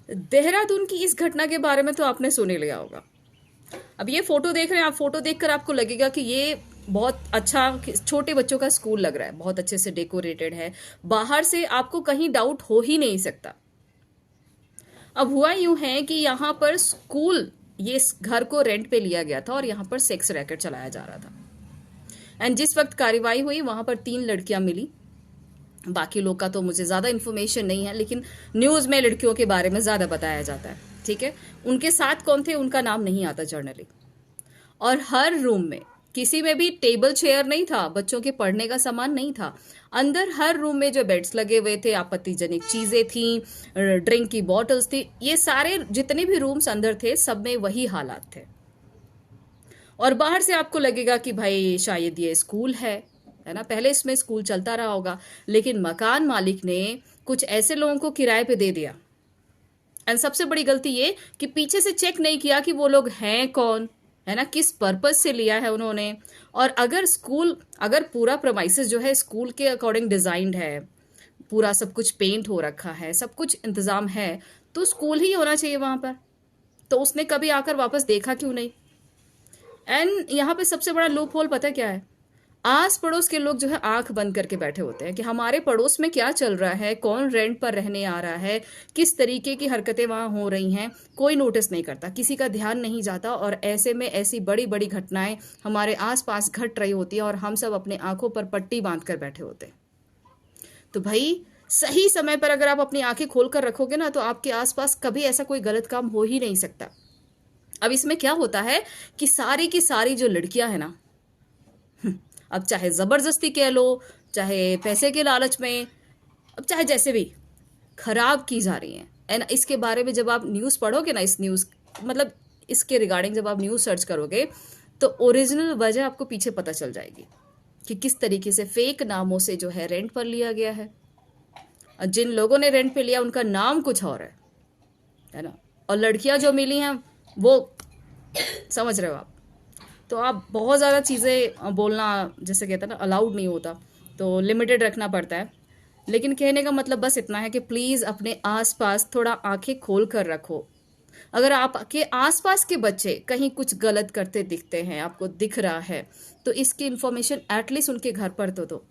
देहरादून की इस घटना के बारे में तो आपने सुन ही लिया होगा। अब ये फोटो देख रहे हैं आप, फोटो देखकर आपको लगेगा कि ये बहुत अच्छा छोटे बच्चों का स्कूल लग रहा है, बहुत अच्छे से डेकोरेटेड है, बाहर से आपको कहीं डाउट हो ही नहीं सकता। अब हुआ यूं है कि यहाँ पर स्कूल, ये इस घर को रेंट पे लिया गया था और यहाँ पर सेक्स रैकेट चलाया जा रहा था। एंड जिस वक्त कार्रवाई हुई वहां पर 3 लड़कियां मिली। बाकी लोग का तो मुझे ज़्यादा इन्फॉर्मेशन नहीं है, लेकिन न्यूज़ में लड़कियों के बारे में ज़्यादा बताया जाता है। ठीक है, उनके साथ कौन थे उनका नाम नहीं आता जर्नली। और हर रूम में किसी में भी टेबल चेयर नहीं था, बच्चों के पढ़ने का सामान नहीं था। अंदर हर रूम में जो बेड्स लगे हुए थे, आपत्तिजनक चीजें थी, ड्रिंक की बॉटल्स थी, ये सारे जितने भी रूम्स अंदर थे सब में वही हालात थे। और बाहर से आपको लगेगा कि भाई शायद ये स्कूल है ना, पहले इसमें स्कूल चलता रहा होगा, लेकिन मकान मालिक ने कुछ ऐसे लोगों को किराए पे दे दिया। एंड सबसे बड़ी गलती ये कि पीछे से चेक नहीं किया कि वो लोग हैं कौन, है ना, किस पर्पज से लिया है उन्होंने। और अगर पूरा प्रमाइसिस जो है स्कूल के अकॉर्डिंग डिजाइंड है, पूरा सब कुछ पेंट हो रखा है, सब कुछ इंतजाम है, तो स्कूल ही होना चाहिए वहां पर। तो उसने कभी आकर वापस देखा क्यों नहीं। एंड यहाँ पे सबसे बड़ा लूप होल पता क्या है, आस पड़ोस के लोग जो है आंख बंद करके बैठे होते हैं कि हमारे पड़ोस में क्या चल रहा है, कौन रेंट पर रहने आ रहा है, किस तरीके की हरकतें वहां हो रही हैं। कोई नोटिस नहीं करता, किसी का ध्यान नहीं जाता, और ऐसे में ऐसी बड़ी बड़ी घटनाएं हमारे आसपास घट रही होती है और हम सब अपने आंखों पर पट्टी बांध कर बैठे होते हैं। तो भाई सही समय पर अगर आप अपनी आंखें खोल कर रखोगे ना, तो आपके आसपास कभी ऐसा कोई गलत काम हो ही नहीं सकता। अब इसमें क्या होता है कि सारी की सारी जो लड़कियां हैं ना, अब चाहे जबरदस्ती कह लो, चाहे पैसे के लालच में, अब चाहे जैसे भी, खराब की जा रही हैं। एंड इसके बारे में जब आप न्यूज़ पढ़ोगे ना, इस न्यूज़ मतलब इसके रिगार्डिंग जब आप न्यूज़ सर्च करोगे, तो ओरिजिनल वजह आपको पीछे पता चल जाएगी कि किस तरीके से फेक नामों से जो है रेंट पर लिया गया है। और जिन लोगों ने रेंट पे लिया उनका नाम कुछ और है ना। और लड़कियां जो मिली हैं वो, समझ रहे हो आप। तो आप बहुत ज़्यादा चीज़ें बोलना, जैसे कहते हैं ना, अलाउड नहीं होता, तो लिमिटेड रखना पड़ता है। लेकिन कहने का मतलब बस इतना है कि प्लीज़ अपने आसपास थोड़ा आंखें खोल कर रखो। अगर आपके आसपास के बच्चे कहीं कुछ गलत करते दिखते हैं, आपको दिख रहा है, तो इसकी इन्फॉर्मेशन एटलीस्ट उनके घर पर तो दो।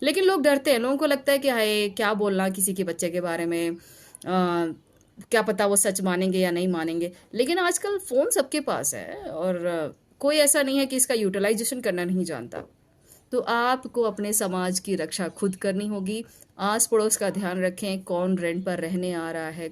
लेकिन लोग डरते हैं, लोगों को लगता है कि हाय क्या बोलना किसी के बच्चे के बारे में, क्या पता वो सच मानेंगे या नहीं मानेंगे। लेकिन आजकल फ़ोन सबके पास है, और कोई ऐसा नहीं है कि इसका यूटिलाइजेशन करना नहीं जानता। तो आपको अपने समाज की रक्षा खुद करनी होगी। आस पड़ोस का ध्यान रखें, कौन रेंट पर रहने आ रहा है,